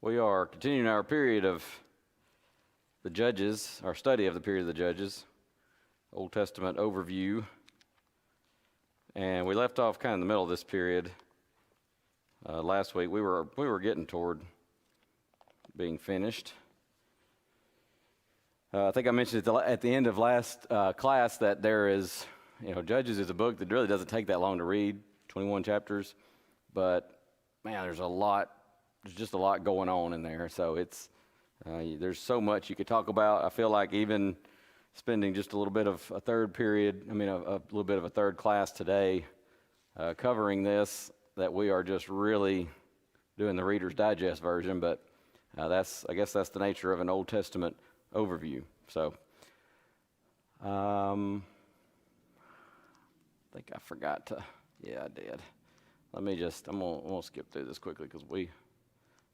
We are continuing our period of the Judges, our study of the period of the Judges, Old Testament overview. And we left off kind of in the middle of this period last week. We were getting toward being finished. I think I mentioned at the end of last class that there is, Judges is a book that really doesn't take that long to read, 21 chapters, but man, there's just a lot going on in there. So there's so much you could talk about. I feel like even spending just a little bit of a third class today covering this, that we are just really doing the Reader's Digest version, but I guess that's the nature of an Old Testament overview. So I think I forgot to, I did. I'm gonna skip through this quickly because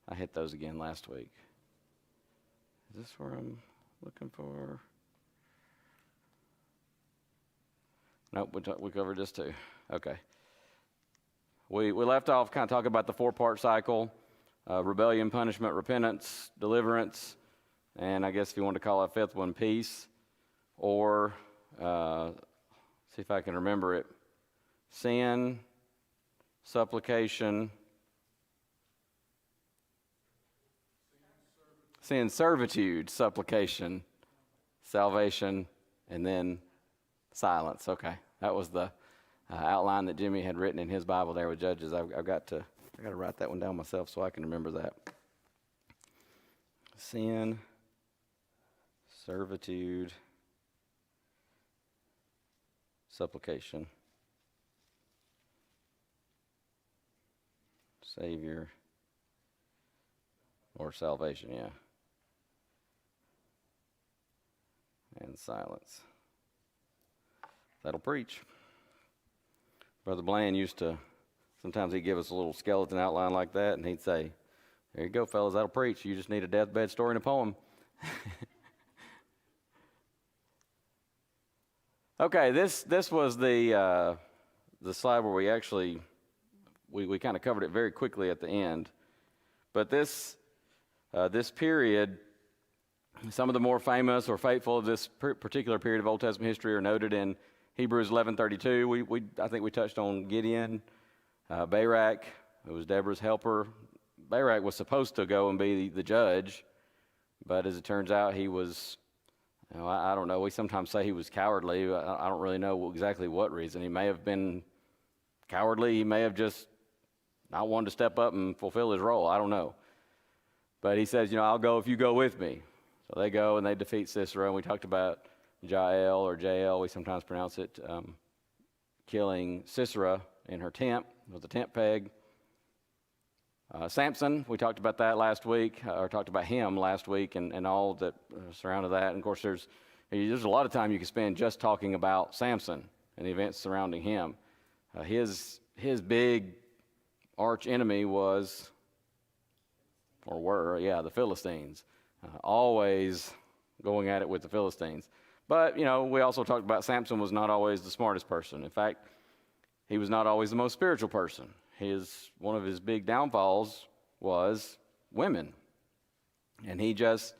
I hit those again last week. Is this where I'm looking for? Nope, we covered this too. Okay. We left off kind of talking about the four-part cycle: rebellion, punishment, repentance, deliverance, and I guess if you want to call a fifth one, peace, or see if I can remember it: sin, supplication, sin, servitude, supplication, salvation, and then silence. Okay, that was the outline that Jimmy had written in his Bible there with Judges. I got to write that one down myself so I can remember that. Sin, servitude, supplication, Savior, or salvation, and silence. That'll preach. Brother Bland sometimes he'd give us a little skeleton outline like that, and he'd say, "There you go, fellas, that'll preach. You just need a deathbed story and a poem." Okay, this was the slide where we actually we kind of covered it very quickly at the end, but this period, some of the more famous or faithful of this particular period of Old Testament history are noted in Hebrews 11:32. I think we touched on Gideon, Barak, who was Deborah's helper. Barak was supposed to go and be the judge, but as it turns out, he was, I don't know. We sometimes say he was cowardly. I don't really know exactly what reason. He may have been cowardly. He may have just not wanted to step up and fulfill his role. I don't know. But he says, I'll go if you go with me. So they go and they defeat Sisera, and we talked about Jael or Jael, we sometimes pronounce it, killing Sisera in her tent with a tent peg. Samson, we talked about that last week, or talked about him last week and all that surrounded that. And of course, there's a lot of time you can spend just talking about Samson and the events surrounding him. His big arch enemy were the Philistines. Always going at it with the Philistines. But, we also talked about Samson was not always the smartest person. In fact, he was not always the most spiritual person. One of his big downfalls was women. And he just,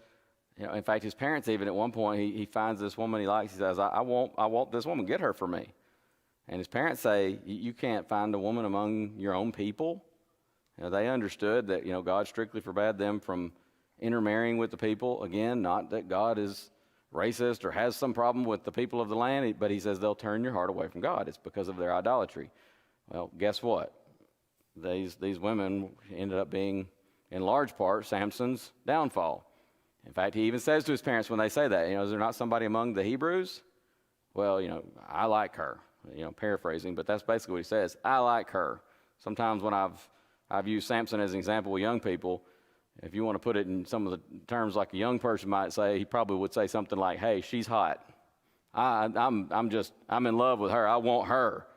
in fact, his parents even at one point, he finds this woman he likes. He says, I want this woman, get her for me. And his parents say, you can't find a woman among your own people. They understood that, God strictly forbade them from intermarrying with the people. Again, not that God is racist or has some problem with the people of the land, but he says they'll turn your heart away from God. It's because of their idolatry. Well, guess what? These women ended up being, in large part, Samson's downfall. In fact, he even says to his parents when they say that, is there not somebody among the Hebrews? Well, I like her, paraphrasing, but that's basically what he says. I like her. Sometimes when I've used Samson as an example with young people, if you want to put it in some of the terms like a young person might say, he probably would say something like, "Hey, she's hot. I'm in love with her. I want her.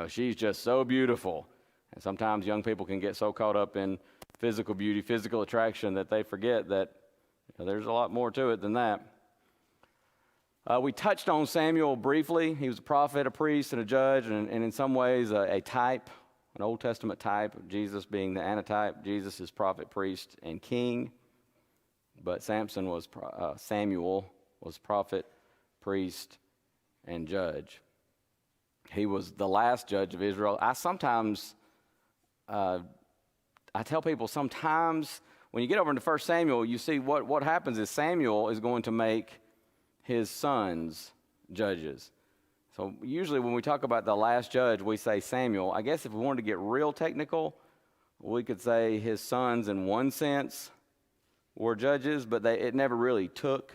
She's just so beautiful." And sometimes young people can get so caught up in physical beauty, physical attraction, that they forget that there's a lot more to it than that. We touched on Samuel briefly. He was a prophet, a priest, and a judge, and in some ways a type an Old Testament type of Jesus being the antitype. Jesus is prophet, priest, and king. But Samuel was prophet, priest, and judge. He was the last judge of Israel. I tell people sometimes when you get over into 1 Samuel, you see what happens is Samuel is going to make his sons judges. So usually when we talk about the last judge, we say Samuel. I guess if we wanted to get real technical, we could say his sons in one sense were judges, but it never really took.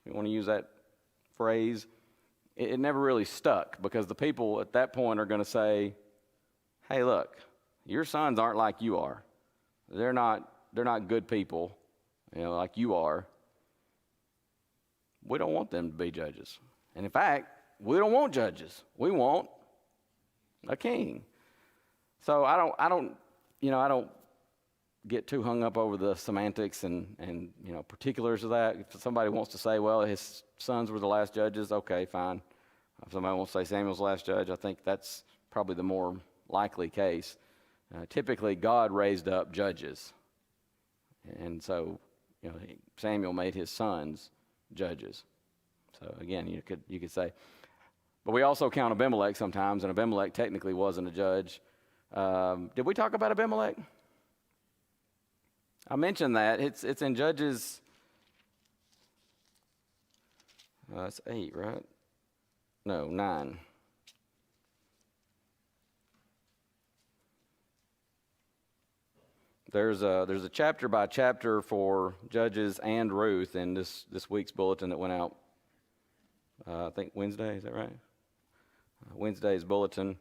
If you want to use that phrase, it never really stuck, because the people at that point are going to say, hey, look, your sons aren't like you are. They're not good people, like you are. We don't want them to be judges. And in fact, we don't want judges. We want a king. So I don't get too hung up over the semantics and particulars of that. If somebody wants to say, well, his sons were the last judges, okay, fine. If somebody wants to say Samuel's the last judge, I think that's probably the more likely case. Typically, God raised up judges. And so, Samuel made his sons judges. So again, you could say, but we also count Abimelech sometimes, and Abimelech technically wasn't a judge. Did we talk about Abimelech? I mentioned that. It's in Judges. It's 8, right? No, 9. There's a chapter by chapter for Judges and Ruth in this week's bulletin that went out. I think Wednesday. Is that right? Wednesday's bulletin.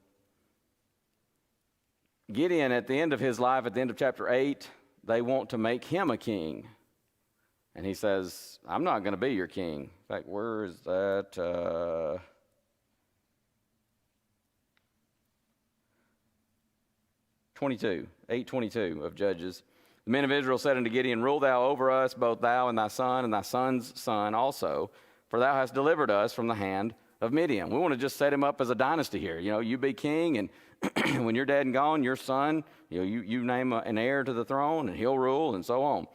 Gideon, at the end of his life, at the end of chapter 8, they want to make him a king. And he says, I'm not going to be your king. In fact, where is that? 8:22 of Judges. The men of Israel said unto Gideon, rule thou over us, both thou and thy son, and thy son's son also, for thou hast delivered us from the hand of Midian. We want to just set him up as a dynasty here. You be king, and when you're dead and gone, your son, you name an heir to the throne, and he'll rule, and so on.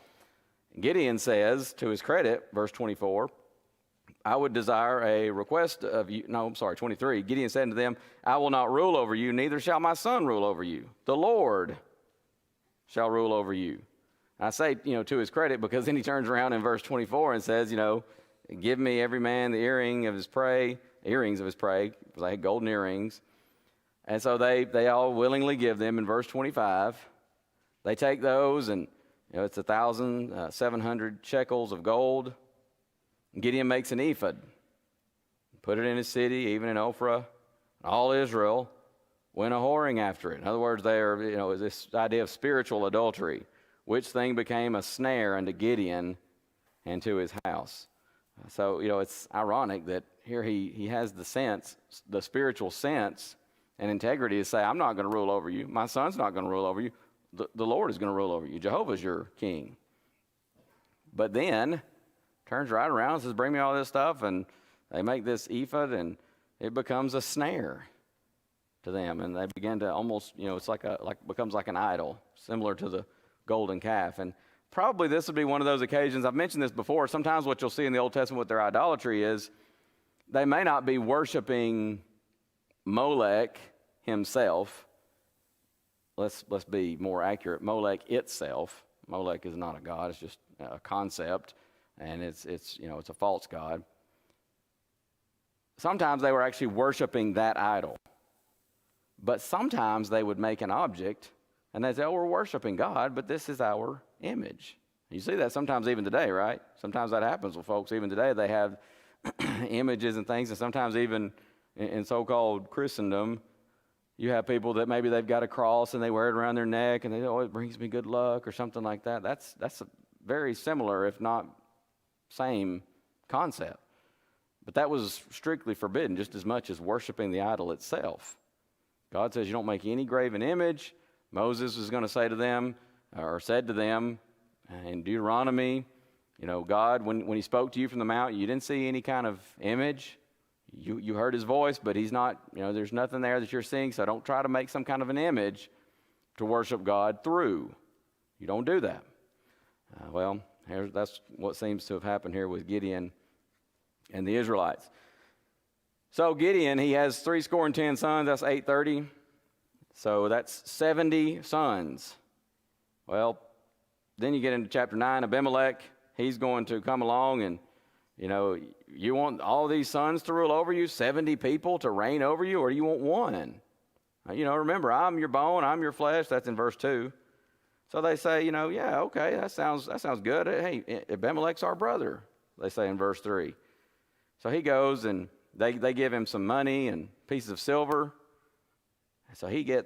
Gideon says, to his credit, verse 24, I would desire a request of you. No, I'm sorry, 23. Gideon said unto them, I will not rule over you, neither shall my son rule over you. The Lord shall rule over you. I say, to his credit, because then he turns around in verse 24 and says, give me every man the earrings of his prey, because I had golden earrings. And so they all willingly give them in verse 25. They take those, and it's 1,700 shekels of gold. Gideon makes an ephod, put it in his city, even in Ophrah. All Israel went a-whoring after it. In other words, they are, this idea of spiritual adultery, which thing became a snare unto Gideon and to his house. So, it's ironic that here he has the spiritual sense and integrity to say, I'm not going to rule over you. My son's not going to rule over you. The Lord is going to rule over you. Jehovah's your king. But then turns right around and says, bring me all this stuff, and they make this ephod, and it becomes a snare to them, and they begin to almost, it's becomes like an idol, similar to the golden calf. And probably this would be one of those occasions, I've mentioned this before, sometimes what you'll see in the Old Testament with their idolatry is they may not be worshiping Molech himself. Let's be more accurate. Molech itself. Molech is not a god, it's just a concept. And it's a false god. Sometimes they were actually worshiping that idol. But sometimes they would make an object, and they'd say, we're worshiping God, but this is our image. You see that sometimes even today, right? Sometimes that happens with folks even today. They have images and things, and sometimes even in so-called Christendom, you have people that maybe they've got a cross and they wear it around their neck, and they it brings me good luck or something like that. That's a very similar, if not same concept. But that was strictly forbidden just as much as worshiping the idol itself. God says you don't make any graven image. Moses was going to say to them, or said to them in Deuteronomy, God, when he spoke to you from the mount, you didn't see any kind of image. You heard his voice, but he's not, there's nothing there that you're seeing, so don't try to make some kind of an image to worship God through. You don't do that. That's what seems to have happened here with Gideon and the Israelites. So Gideon, he has 70 sons, that's 830. So that's 70 sons. Well, then you get into chapter 9, Abimelech, he's going to come along and, you want all these sons to rule over you, 70 people to reign over you, or do you want one? Remember, I'm your bone, I'm your flesh, that's in verse 2. So they say, yeah, okay, that sounds good. Hey, Abimelech's our brother, they say in verse 3. So he goes and they give him some money and pieces of silver. So he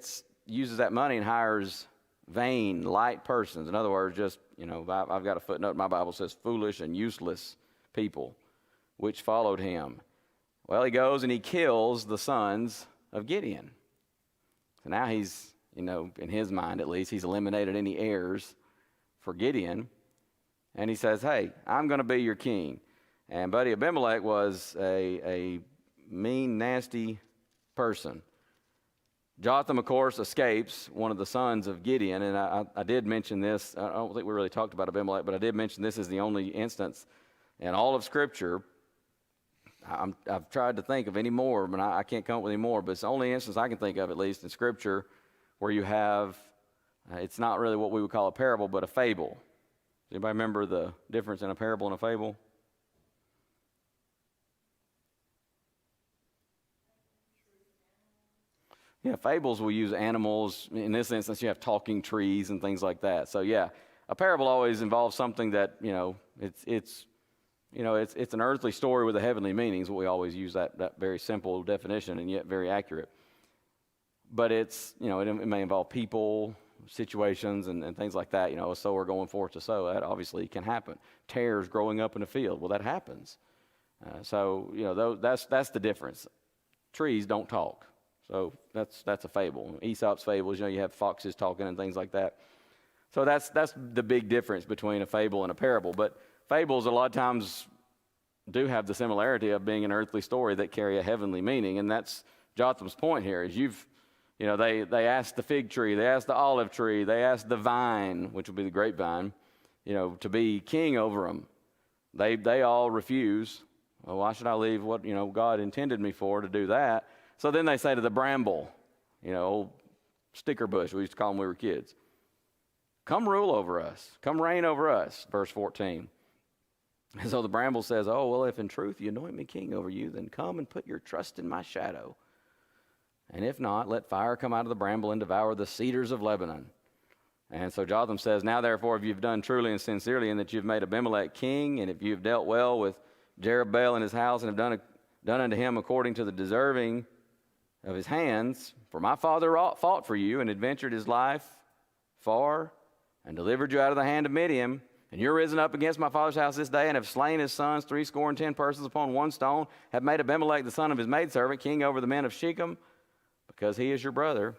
uses that money and hires vain, light persons. In other words, just, I've got a footnote in my Bible that says foolish and useless people, which followed him. Well, he goes and he kills the sons of Gideon. So now he's, in his mind at least, he's eliminated any heirs for Gideon. And he says, hey, I'm going to be your king. And buddy, Abimelech was a mean, nasty person. Jotham, of course, escapes, one of the sons of Gideon, and I did mention this. I don't think we really talked about Abimelech, but I did mention this is the only instance in all of Scripture. I've tried to think of any more, but I can't come up with any more, but it's the only instance I can think of, at least in Scripture, where you have, it's not really what we would call a parable, but a fable. Does anybody remember the difference in a parable and a fable? Yeah, fables will use animals. In this instance, you have talking trees and things like that. So yeah, a parable always involves something that, it's an earthly story with a heavenly meaning. Is what we always use that very simple definition and yet very accurate. But it's, it may involve people, situations, and things like that. A sower going forth to sow, that obviously can happen. Tares growing up in a field, well, that happens. That's the difference. Trees don't talk. So that's a fable. Aesop's fables, you have foxes talking and things like that. So that's the big difference between a fable and a parable. But fables a lot of times do have the similarity of being an earthly story that carry a heavenly meaning, and that's Jotham's point here. Is they asked the fig tree, they asked the olive tree, they asked the vine, which would be the grapevine, to be king over them. They all refuse. Well, why should I leave what God intended me for to do that? So then they say to the bramble, old sticker bush, we used to call them when we were kids, come rule over us, come reign over us, verse 14. And so the bramble says, oh, well, if in truth you anoint me king over you, then come and put your trust in my shadow. And if not, let fire come out of the bramble and devour the cedars of Lebanon. And so Jotham says, now therefore, if you've done truly and sincerely, and that you've made Abimelech king, and if you've dealt well with Jerubbaal and his house, and have done unto him according to the deserving of his hands, for my father fought for you and adventured his life far and delivered you out of the hand of Midian, and you're risen up against my father's house this day and have slain his sons 70 persons upon one stone, have made Abimelech the son of his maidservant king over the men of Shechem, because he is your brother.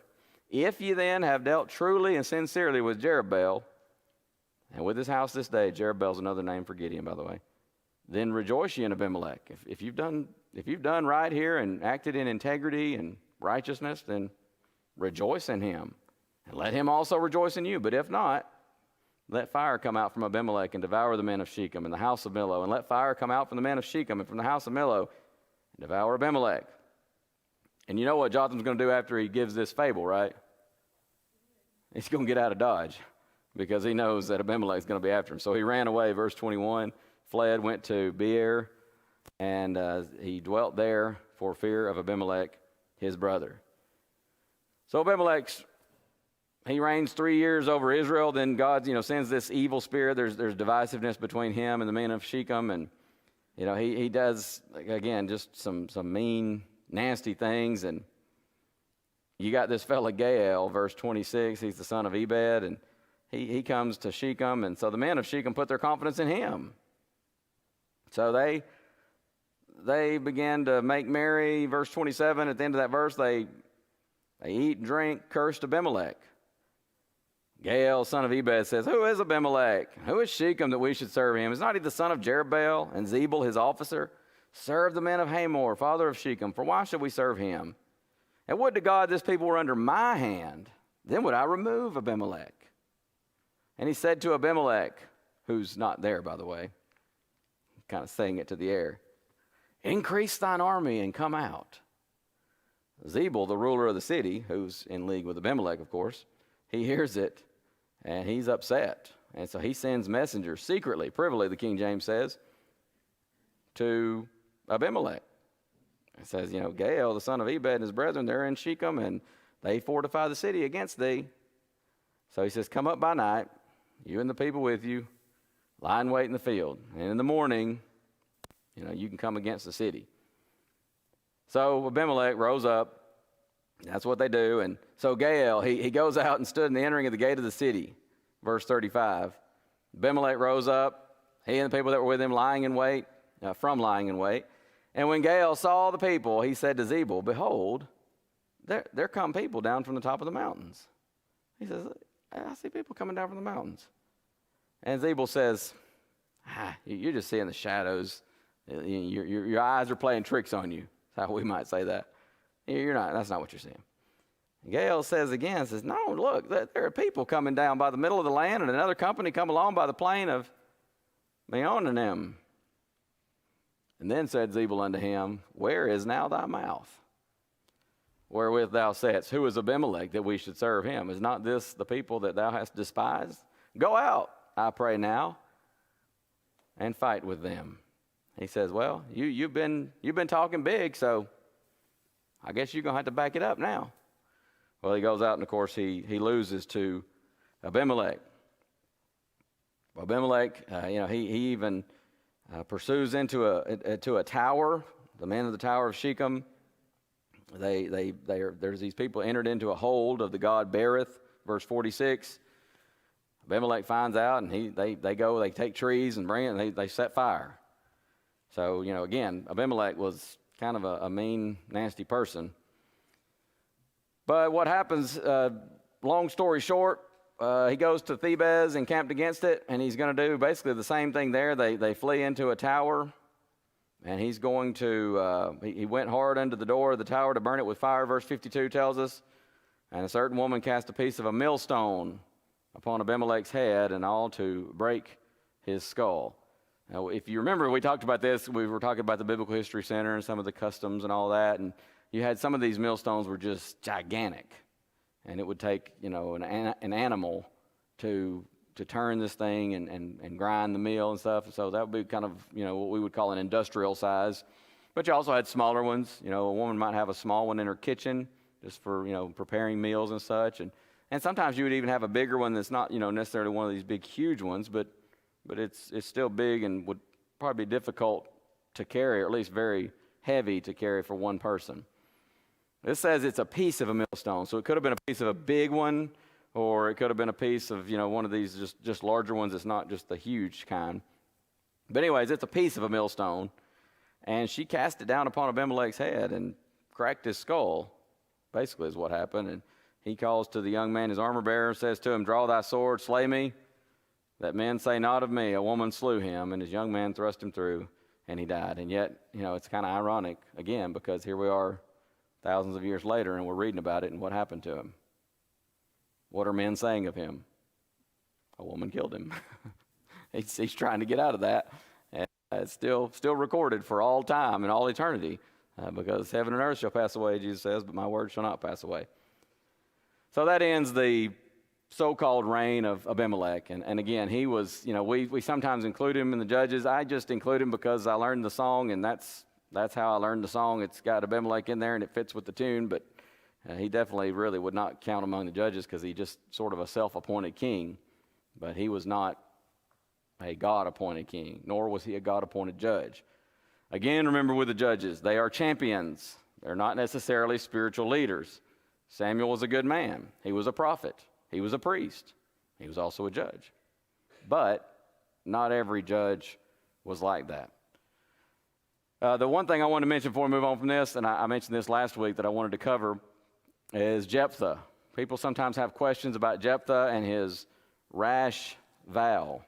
If you then have dealt truly and sincerely with Jerubbaal and with his house this day, Jerubbaal is another name for Gideon, by the way, then rejoice ye in Abimelech. If you've done right here and acted in integrity and righteousness, then rejoice in him. And let him also rejoice in you. But if not, let fire come out from Abimelech and devour the men of Shechem and the house of Millo. And let fire come out from the men of Shechem and from the house of Millo and devour Abimelech. And you know what Jotham's going to do after he gives this fable, right? He's going to get out of Dodge because he knows that Abimelech's going to be after him. So he ran away, verse 21, fled, went to Beer, and he dwelt there for fear of Abimelech, his brother. So Abimelech, he reigns 3 years over Israel. Then God, sends this evil spirit. There's divisiveness between him and the men of Shechem, and he does again just some mean, nasty things. And you got this fella Gaal, verse 26. He's the son of Ebed, and he comes to Shechem, and so the men of Shechem put their confidence in him. So they began to make merry. Verse 27, at the end of that verse, they eat and drink, cursed Abimelech. Gaal, son of Ebed, says, who is Abimelech? Who is Shechem that we should serve him? Is not he the son of Jerubbaal and Zebul, his officer? serve the men of Hamor, father of Shechem, for why should we serve him? And would to God this people were under my hand, then would I remove Abimelech. And he said to Abimelech, who's not there, by the way, kind of saying it to the air, increase thine army and come out. Zebul, the ruler of the city, who's in league with Abimelech, of course, he hears it, and he's upset. And so he sends messengers secretly, privily, the King James says, to Abimelech. It says, Gael, the son of Ebed, and his brethren, they're in Shechem, and they fortify the city against thee. So he says, come up by night, you and the people with you, lie in wait in the field. And in the morning, you can come against the city. So Abimelech rose up. That's what they do. And so Gael, he goes out and stood in the entering of the gate of the city. Verse 35. Abimelech rose up, he and the people that were with him lying in wait, from lying in wait. And when Gael saw the people, he said to Zebul, behold, there come people down from the top of the mountains. He says, I see people coming down from the mountains. And Zebul says, you're just seeing the shadows. Your eyes are playing tricks on you. That's how we might say that. You're not. That's not what you're seeing. Gael says again, no, look, there are people coming down by the middle of the land, and another company come along by the plain of Meonanim. And then said Zebul unto him, where is now thy mouth? Wherewith thou saidst, who is Abimelech that we should serve him? Is not this the people that thou hast despised? Go out, I pray now, and fight with them. He says, well, you've been talking big, so I guess you're going to have to back it up now. Well, he goes out, and of course, he loses to Abimelech. Abimelech, he even pursues into a tower. The men of the tower of Shechem, there's these people entered into a hold of the god Berith, verse 46. Abimelech finds out, and they take trees and bring it, and they set fire. So, again, Abimelech was kind of a mean, nasty person. But what happens, long story short, he goes to Thebez and camped against it, and he's going to do basically the same thing there. They flee into a tower, and he's going to, he went hard under the door of the tower to burn it with fire, verse 52 tells us. And a certain woman cast a piece of a millstone upon Abimelech's head, and all to break his skull. Now, if you remember, we talked about this. We were talking about the Biblical History Center and some of the customs and all that, and you had some of these millstones were just gigantic, and it would take, an animal to turn this thing and grind the meal and stuff. So that would be kind of, what we would call an industrial size. But you also had smaller ones. A woman might have a small one in her kitchen just for, preparing meals and such. And sometimes you would even have a bigger one that's not, necessarily one of these big, huge ones, but it's still big and would probably be difficult to carry, or at least very heavy to carry for one person. This says it's a piece of a millstone, so it could have been a piece of a big one, or it could have been a piece of, one of these just larger ones. It's not just the huge kind. But anyways, it's a piece of a millstone, and she cast it down upon Abimelech's head and cracked his skull, basically is what happened. And he calls to the young man, his armor bearer, says to him, draw thy sword, slay me, that men say not of me, a woman slew him, and his young man thrust him through, and he died. And yet, it's kind of ironic, again, because here we are thousands of years later, and we're reading about it and what happened to him. What are men saying of him? A woman killed him. he's trying to get out of that, and it's still recorded for all time and all eternity, because heaven and earth shall pass away, Jesus says, but my word shall not pass away. So that ends the so-called reign of Abimelech. And again, he was, we sometimes include him in the Judges. I just include him because I learned the song, and that's how I learned the song. It's got Abimelech in there, and it fits with the tune, but he definitely really would not count among the judges because he's just sort of a self-appointed king. But he was not a God-appointed king, nor was he a God-appointed judge. Again, remember with the judges, they are champions. They're not necessarily spiritual leaders. Samuel was a good man. He was a prophet. He was a priest. He was also a judge. But not every judge was like that. The one thing I want to mention before we move on from this, and I mentioned this last week that I wanted to cover, is Jephthah. People sometimes have questions about Jephthah and his rash vow.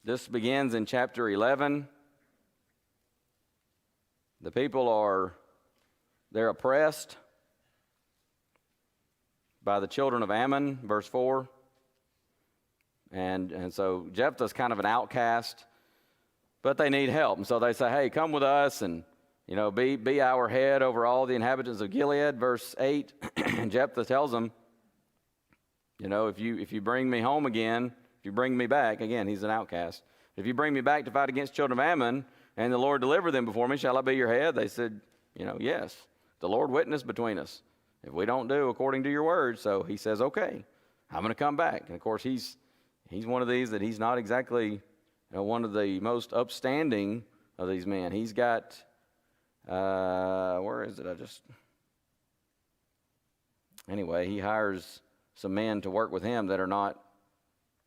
This begins in chapter 11, The people they're oppressed by the children of Ammon, verse 4. And so Jephthah's kind of an outcast, but they need help. And so they say, hey, come with us and, be our head over all the inhabitants of Gilead, verse 8. And Jephthah tells them, if you bring me home again, if you bring me back, again, he's an outcast. If you bring me back to fight against the children of Ammon, and the Lord deliver them before me, shall I be your head? They said, yes. The Lord witness between us. If we don't do according to your word, so he says, okay, I'm going to come back. And of course, he's one of these that he's not exactly one of the most upstanding of these men. He's got, where is it? Anyway, he hires some men to work with him that are not,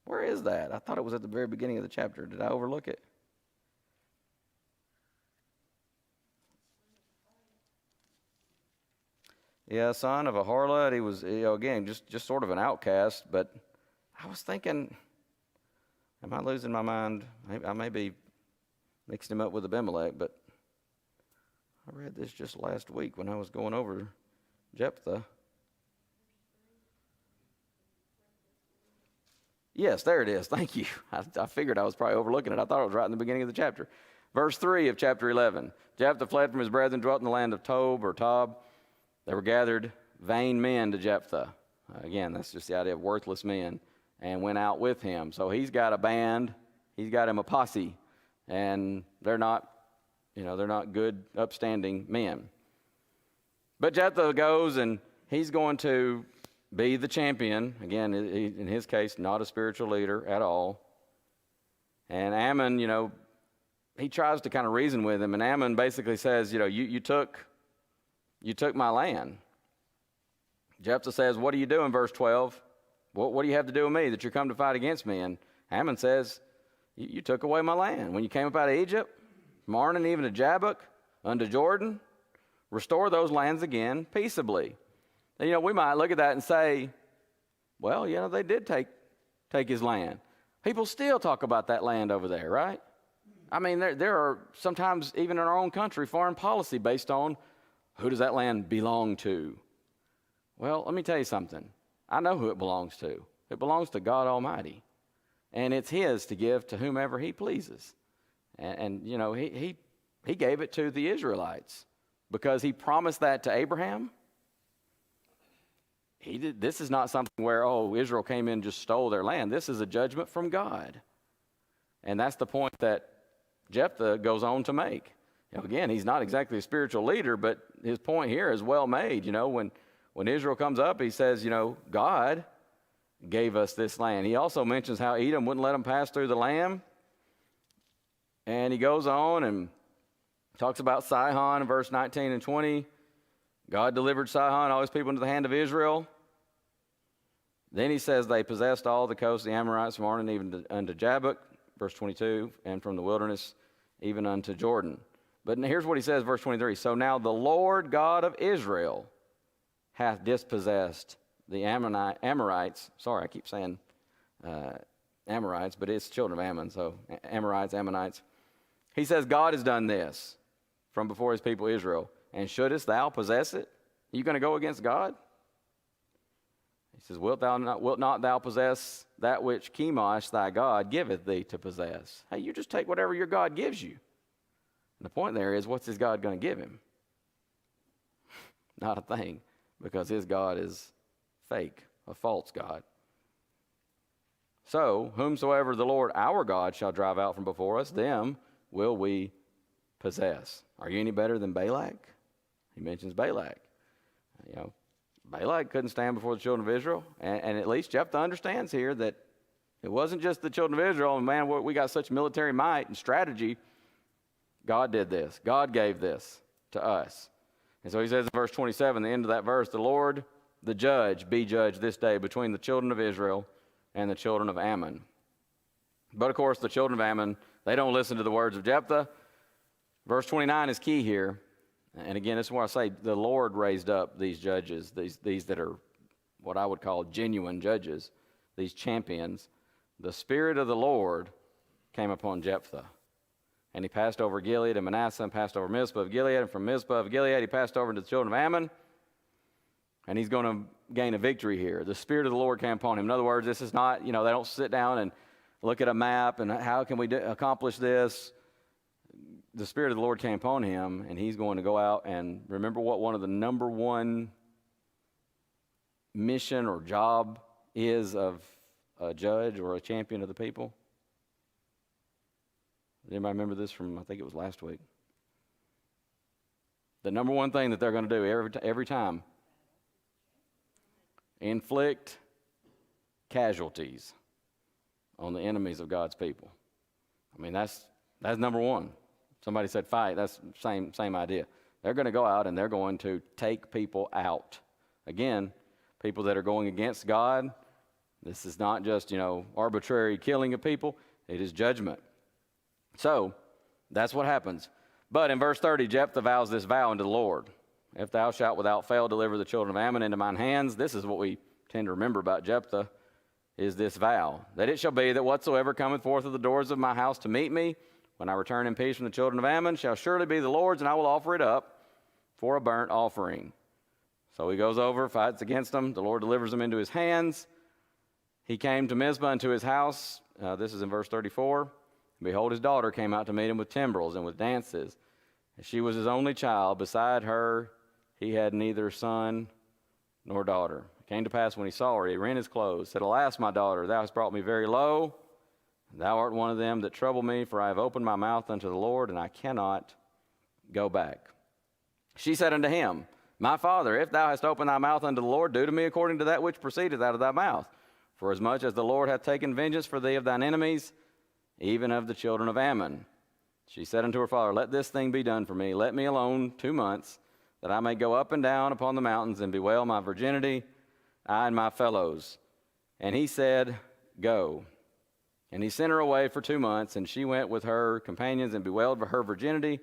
where is that? I thought it was at the very beginning of the chapter. Did I overlook it? Yeah, son of a harlot. He was, again, just sort of an outcast. But I was thinking, am I losing my mind? I may be mixing him up with Abimelech, but I read this just last week when I was going over Jephthah. Yes, there it is. Thank you. I figured I was probably overlooking it. I thought it was right in the beginning of the chapter. Verse 3 of chapter 11. Jephthah fled from his brethren, dwelt in the land of Tob. They were gathered vain men to Jephthah. Again, that's just the idea of worthless men, and went out with him. So he's got a band, he's got him a posse, and they're not good, upstanding men. But Jephthah goes, and he's going to be the champion. Again, in his case, not a spiritual leader at all. And Ammon, he tries to kind of reason with him, and Ammon basically says, you took my land. Jephthah says, what are you doing, verse 12? What do you have to do with me that you come to fight against me? And Ammon says, you took away my land. When you came up out of Egypt, from Arnon even to Jabbok, unto Jordan, restore those lands again peaceably. And, we might look at that and say, well, they did take his land. People still talk about that land over there, right? I mean, there are sometimes, even in our own country, foreign policy based on who does that land belong to? Well, let me tell you something. I know who it belongs to. It belongs to God Almighty. And it's his to give to whomever he pleases. And he gave it to the Israelites because he promised that to Abraham. This is not something where, Israel came in and just stole their land. This is a judgment from God. And that's the point that Jephthah goes on to make. Again, he's not exactly a spiritual leader, but his point here is well made. When Israel comes up, he says, God gave us this land. He also mentions how Edom wouldn't let them pass through the land. And he goes on and talks about Sihon in verse 19 and 20. God delivered Sihon, all his people, into the hand of Israel. Then he says they possessed all the coast of the Amorites from Arnon even unto Jabbok, verse 22, and from the wilderness even unto Jordan. But here's what he says, verse 23. So now the Lord God of Israel hath dispossessed the Amorites. Sorry, I keep saying Amorites, but it's children of Ammon, so Amorites, Ammonites. He says, God has done this from before his people Israel. And shouldest thou possess it? Are you going to go against God? He says, wilt not thou possess that which Chemosh thy God giveth thee to possess? Hey, you just take whatever your God gives you. And the point there is, what's his God going to give him? Not a thing, because his God is fake, a false God. So, whomsoever the Lord our God shall drive out from before us, them will we possess. Are you any better than Balak? He mentions Balak. Balak couldn't stand before the children of Israel. And at least Jephthah understands here that it wasn't just the children of Israel, and man, we got such military might and strategy. God did this. God gave this to us. And so he says in verse 27, the end of that verse, the Lord, the judge, be judged this day between the children of Israel and the children of Ammon. But of course, the children of Ammon, they don't listen to the words of Jephthah. Verse 29 is key here. And again, this is where I say the Lord raised up these judges, these that are what I would call genuine judges, these champions. The Spirit of the Lord came upon Jephthah. And he passed over Gilead and Manasseh and passed over Mizpah of Gilead. And from Mizpah of Gilead, he passed over into the children of Ammon. And he's going to gain a victory here. The Spirit of the Lord came upon him. In other words, this is not, they don't sit down and look at a map and how can we accomplish this. The Spirit of the Lord came upon him, and he's going to go out and remember what one of the number one mission or job is of a judge or a champion of the people? Does anybody remember this from, I think it was last week? The number one thing that they're going to do every time, inflict casualties on the enemies of God's people. I mean, that's number one. Somebody said fight. That's same idea. They're going to go out and they're going to take people out. Again, people that are going against God. This is not just, arbitrary killing of people. It is judgment. So, that's what happens. But in verse 30, Jephthah vows this vow unto the Lord. If thou shalt without fail deliver the children of Ammon into mine hands, this is what we tend to remember about Jephthah, is this vow, that it shall be that whatsoever cometh forth of the doors of my house to meet me, when I return in peace from the children of Ammon, shall surely be the Lord's, and I will offer it up for a burnt offering. So he goes over, fights against them. The Lord delivers them into his hands. He came to Mizpah unto his house. This is in verse 34. Behold, his daughter came out to meet him with timbrels and with dances. And she was his only child. Beside her, he had neither son nor daughter. It came to pass when he saw her, he rent his clothes, said, Alas, my daughter, thou hast brought me very low. Thou art one of them that trouble me, for I have opened my mouth unto the Lord, and I cannot go back. She said unto him, My father, if thou hast opened thy mouth unto the Lord, do to me according to that which proceedeth out of thy mouth. For as much as the Lord hath taken vengeance for thee of thine enemies, even of the children of Ammon. She said unto her father, Let this thing be done for me. Let me alone 2 months, that I may go up and down upon the mountains and bewail my virginity, I and my fellows. And he said, Go. And he sent her away for 2 months, and she went with her companions and bewailed for her virginity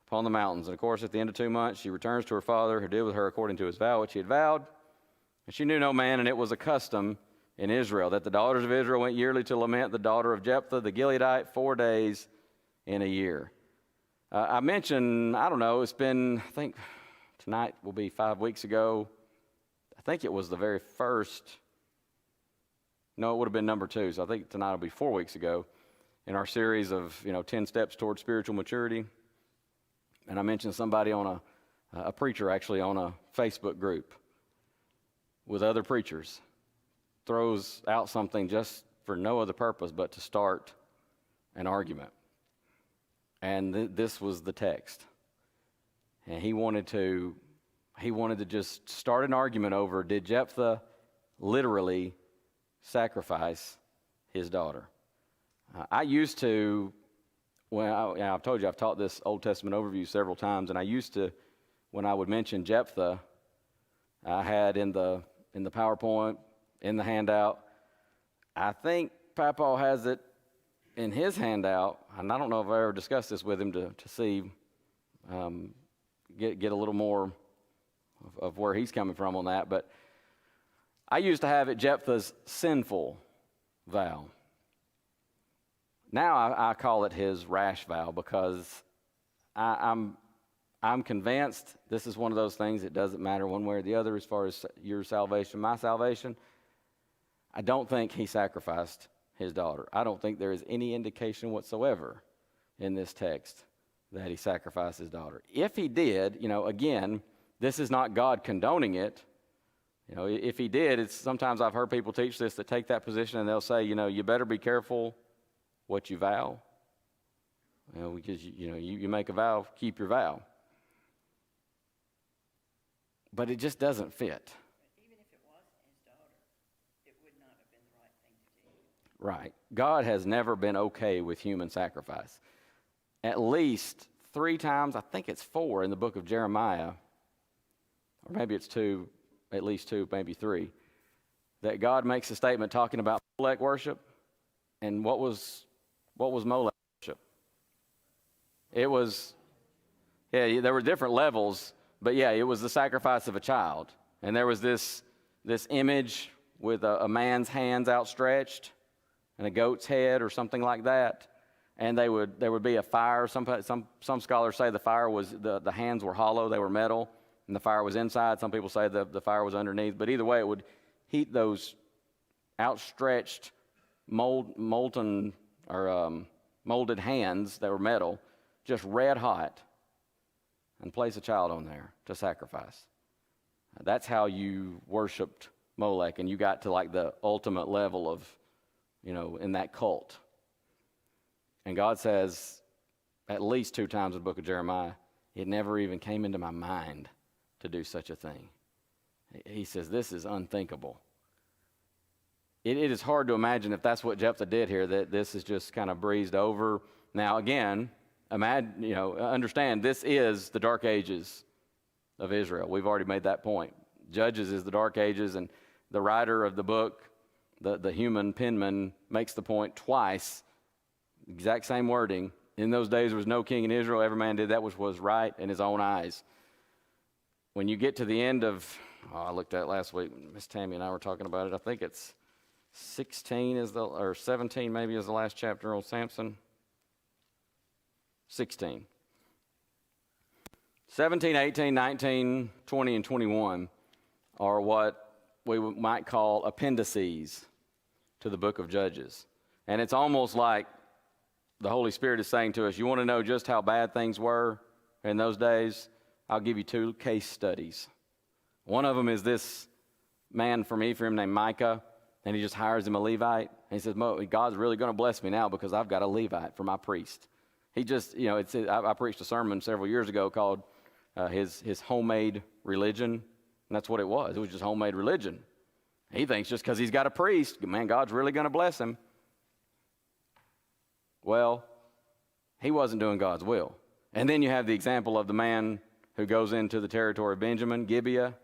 upon the mountains. And of course, at the end of 2 months, she returns to her father, who did with her according to his vow, which he had vowed. And she knew no man, and it was a custom in Israel, that the daughters of Israel went yearly to lament the daughter of Jephthah the Gileadite 4 days in a year. I mentioned, it's been, I think tonight will be 5 weeks ago. I think it was the very first, no, it would have been number 2, so I think tonight will be 4 weeks ago in our series of, 10 steps towards spiritual maturity. And I mentioned somebody on a preacher actually on a Facebook group with other preachers throws out something just for no other purpose but to start an argument. And this was the text. And he wanted to just start an argument over, did Jephthah literally sacrifice his daughter? I used to, I've told you I've taught this Old Testament overview several times, and I used to, when I would mention Jephthah, I had in the PowerPoint, in the handout. I think Papa has it in his handout, and I don't know if I ever discussed this with him to see, get a little more of where he's coming from on that. But I used to have it Jephthah's sinful vow. Now I call it his rash vow, because I'm convinced this is one of those things that doesn't matter one way or the other as far as your salvation, my salvation. I don't think he sacrificed his daughter. I don't think there is any indication whatsoever in this text that he sacrificed his daughter. If he did, again, this is not God condoning it. If he did, sometimes I've heard people teach this that take that position and they'll say, you better be careful what you vow. Because, you make a vow, keep your vow. But it just doesn't fit. Even if it wasn't his daughter, it would not have been the right thing to do. Right. God has never been okay with human sacrifice. At least 3 times, I think it's 4 in the book of Jeremiah, or maybe it's 2, at least 2, maybe 3, that God makes a statement talking about Molech worship. And what was Molech worship? It was, there were different levels. But it was the sacrifice of a child. And there was this image with a man's hands outstretched and a goat's head or something like that. and there would be a fire. Some scholars say the fire was, the hands were hollow, they were metal, and the fire was inside. Some people say the fire was underneath. But either way, it would heat those outstretched, molded hands that were metal, just red hot, and place a child on there to sacrifice. That's how you worshiped Molech, and you got to like the ultimate level of, in that cult. And God says at least 2 times in the book of Jeremiah, it never even came into my mind to do such a thing. He says, this is unthinkable. It is hard to imagine if that's what Jephthah did here, that this is just kind of breezed over. Now, again, understand this is the dark ages of Israel. We've already made that point. Judges is the dark ages, and the writer of the book, the human penman, makes the point twice, exact same wording. In those days there was no king in Israel. Every man did that which was right in his own eyes. When you get to the end of, I looked at it last week, Miss Tammy and I were talking about it. I think it's 16 or 17 maybe is the last chapter on Samson. 16. 17, 18, 19, 20, and 21 are what we might call appendices to the book of Judges. And it's almost like the Holy Spirit is saying to us, you want to know just how bad things were in those days? I'll give you 2 case studies. One of them is this man from Ephraim named Micah, and he just hires him a Levite. And he says, God's really going to bless me now because I've got a Levite for my priest. He just, I preached a sermon several years ago called his homemade religion, and that's what it was. It was just homemade religion. He thinks just because he's got a priest, man, God's really going to bless him. Well, he wasn't doing God's will. And then you have the example of the man who goes into the territory of Benjamin, Gibeah,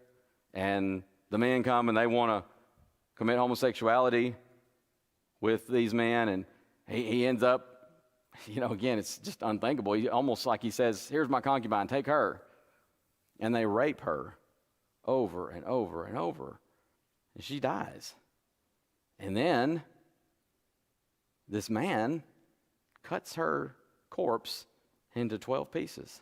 and the men come and they want to commit homosexuality with these men, and he ends up, again, it's just unthinkable. Almost like he says, here's my concubine, take her. And they rape her over and over and over, and she dies. And then this man cuts her corpse into 12 pieces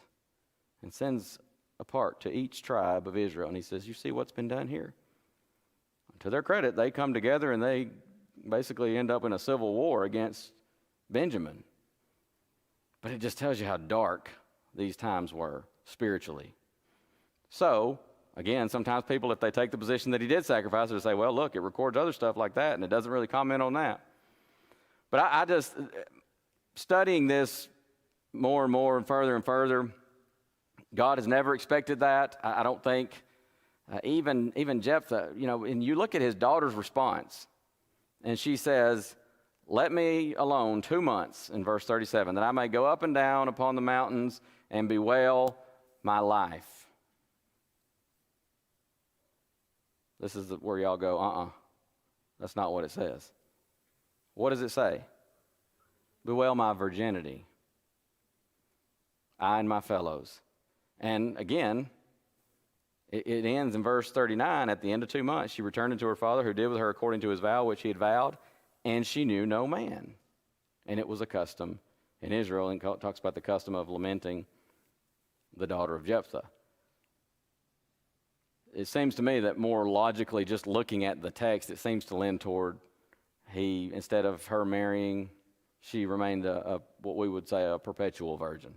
and sends a part to each tribe of Israel. And he says, you see what's been done here? To their credit, they come together and they basically end up in a civil war against Benjamin. But it just tells you how dark these times were spiritually. So, again, sometimes people, if they take the position that he did sacrifice, they say, well, look, it records other stuff like that, and it doesn't really comment on that. But I just, studying this more and more and further, God has never expected that. I don't think, even Jephthah, and you look at his daughter's response, and she says, let me alone 2 months, in verse 37, that I may go up and down upon the mountains and bewail my life. This is where y'all go, that's not what it says. What does it say? Bewail my virginity, I and my fellows. And again, it ends in verse 39. At the end of 2 months, she returned unto her father, who did with her according to his vow, which he had vowed, and she knew no man. And it was a custom in Israel, and it talks about the custom of lamenting the daughter of Jephthah. It seems to me that more logically, just looking at the text, it seems to lend toward instead of her marrying, she remained what we would say a perpetual virgin.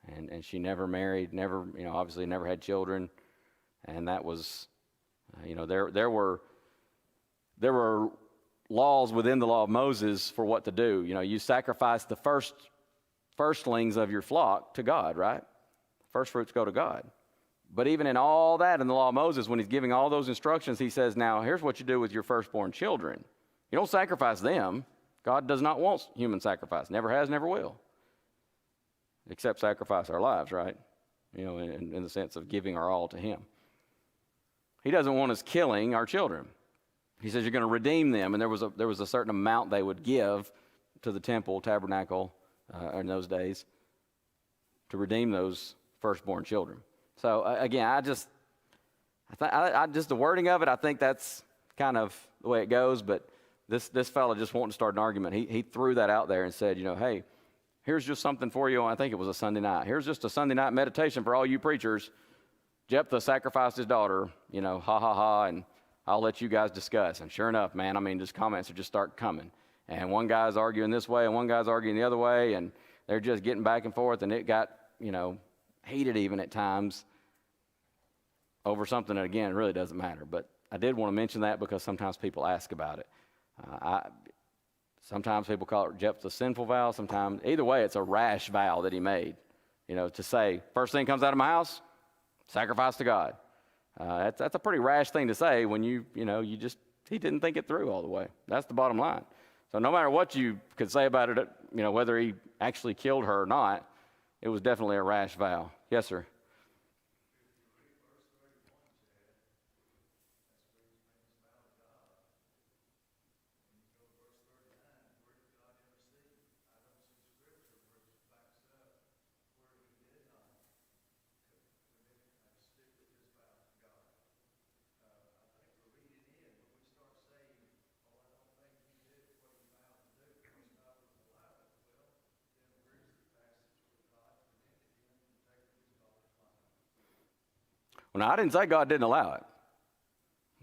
And she never married, obviously never had children. And that was, there were laws within the law of Moses for what to do. You sacrifice the firstlings of your flock to God, right? First fruits go to God. But even in all that, in the law of Moses, when he's giving all those instructions, he says, now, here's what you do with your firstborn children. You don't sacrifice them. God does not want human sacrifice. Never has, never will. Except sacrifice our lives, right? In the sense of giving our all to him. He doesn't want us killing our children. He says you're going to redeem them. And there was a certain amount they would give to the temple, tabernacle, in those days, to redeem those firstborn children. So again, the wording of it, I think that's kind of the way it goes. But this fellow just wanting to start an argument. He threw that out there and said, hey, Here's just something for you. I think it was a Sunday night. Here's just a Sunday night meditation for all you preachers. Jephthah sacrificed his daughter, ha, ha, ha, and I'll let you guys discuss. And sure enough, man, just comments would just start coming. And one guy's arguing this way and one guy's arguing the other way, and they're just getting back and forth, and it got, heated even at times over something that, again, really doesn't matter. But I did want to mention that because sometimes people ask about it. Sometimes people call it Jephthah's sinful vow. Sometimes, either way, it's a rash vow that he made, to say, first thing comes out of my house, sacrifice to God. That's a pretty rash thing to say when he didn't think it through all the way. That's the bottom line. So no matter what you could say about it, whether he actually killed her or not, it was definitely a rash vow. Yes, sir. Well, now, I didn't say God didn't allow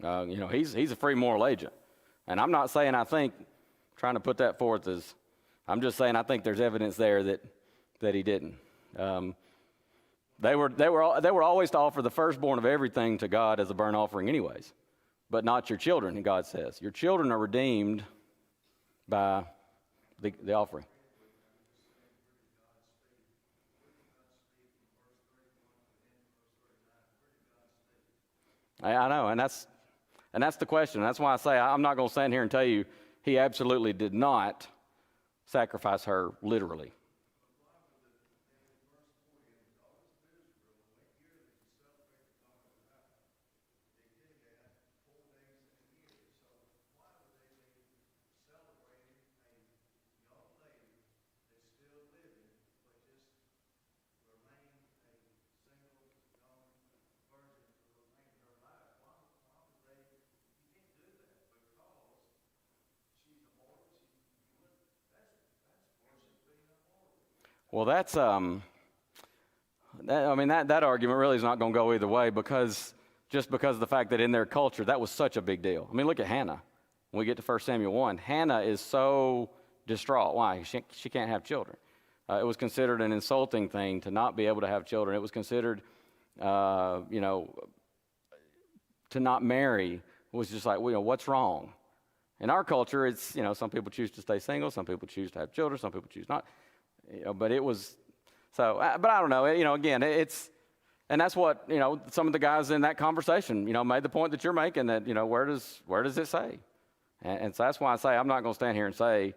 it. He's a free moral agent. And I'm not saying trying to put that forth as, I'm just saying I think there's evidence there that he didn't. They were always to offer the firstborn of everything to God as a burnt offering anyways, but not your children, God says. Your children are redeemed by the offering. I know, and that's the question. That's why I say I'm not going to stand here and tell you he absolutely did not sacrifice her literally. Well, that argument really is not going to go either way because of the fact that in their culture that was such a big deal. Look at Hannah. When we get to 1 Samuel 1, Hannah is so distraught. Why? She can't have children. It was considered an insulting thing to not be able to have children. It was considered, to not marry was just like, what's wrong? In our culture, it's, some people choose to stay single, some people choose to have children, some people choose not. But it was, but I don't know, again, and that's what, some of the guys in that conversation, made the point that you're making that, where does it say? And so that's why I say I'm not going to stand here and say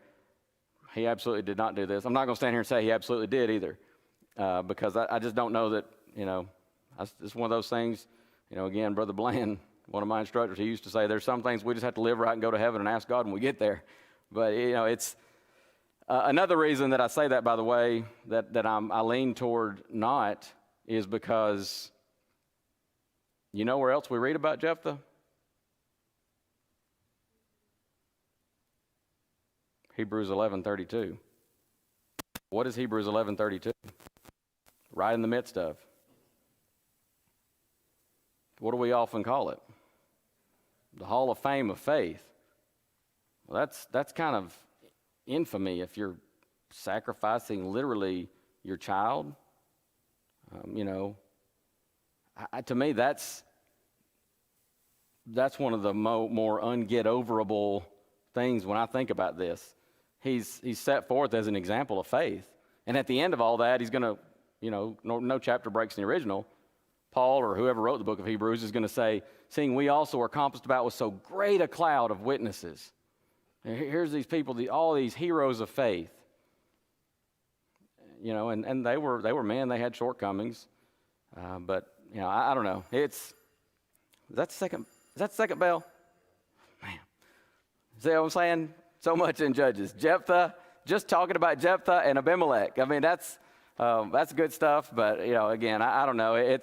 he absolutely did not do this. I'm not going to stand here and say he absolutely did either, because I just don't know that, it's one of those things, again, Brother Bland, one of my instructors, he used to say there's some things we just have to live right and go to heaven and ask God when we get there. But, it's another reason that I say that, by the way, that I lean toward not is because where else we read about Jephthah? Hebrews 11:32. What is Hebrews 11:32? Right in the midst of. What do we often call it? The Hall of Fame of faith. Well, that's kind of infamy if you're sacrificing literally your child. To me, that's one of the more unget-overable things when I think about this. He's set forth as an example of faith. And at the end of all that, he's going to, no chapter breaks in the original. Paul or whoever wrote the book of Hebrews is going to say, seeing we also are compassed about with so great a cloud of witnesses. And here's these people, all these heroes of faith. And they were men, they had shortcomings. But, I don't know. Is that the second bell? Man. See what I'm saying? So much in Judges. Jephthah, just talking about Jephthah and Abimelech. That's good stuff. But, again, I don't know.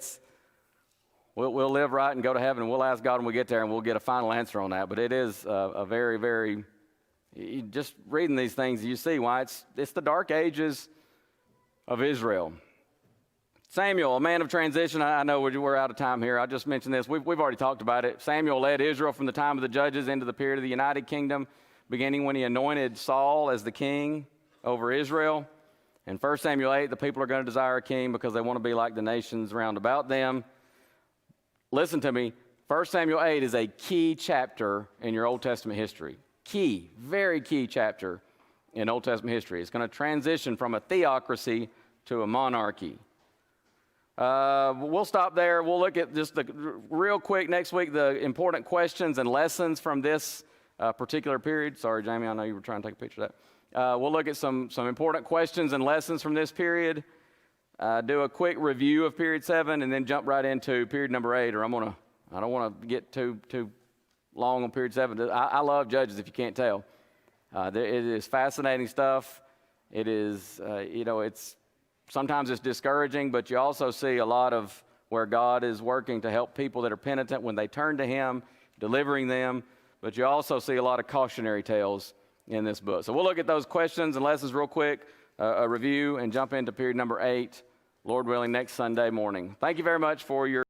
We'll live right and go to heaven, and we'll ask God when we get there, and we'll get a final answer on that. But it is a very, very, just reading these things, you see why it's the dark ages. of Israel. Samuel, a man of transition. I know we're out of time here. I just mentioned this. We've already talked about it. Samuel led Israel from the time of the judges into the period of the United Kingdom, beginning when he anointed Saul as the king over Israel. In 1 Samuel 8, the people are going to desire a king because they want to be like the nations round about them. Listen to me. 1 Samuel 8 is a key chapter in your Old Testament history. Key, very key chapter in Old Testament history. It's going to transition from a theocracy to a monarchy. We'll stop there. We'll look at just real quick next week the important questions and lessons from this particular period. Sorry, Jamie, I know you were trying to take a picture of that. We'll look at some important questions and lessons from this period. Do a quick review of period 7, and then jump right into period number 8. Or I don't want to get too long on period 7. I love Judges, if you can't tell. It is fascinating stuff. It is, sometimes it's discouraging, but you also see a lot of where God is working to help people that are penitent when they turn to Him, delivering them. But you also see a lot of cautionary tales in this book. So we'll look at those questions and lessons real quick, a review, and jump into period number 8, Lord willing, next Sunday morning. Thank you very much for your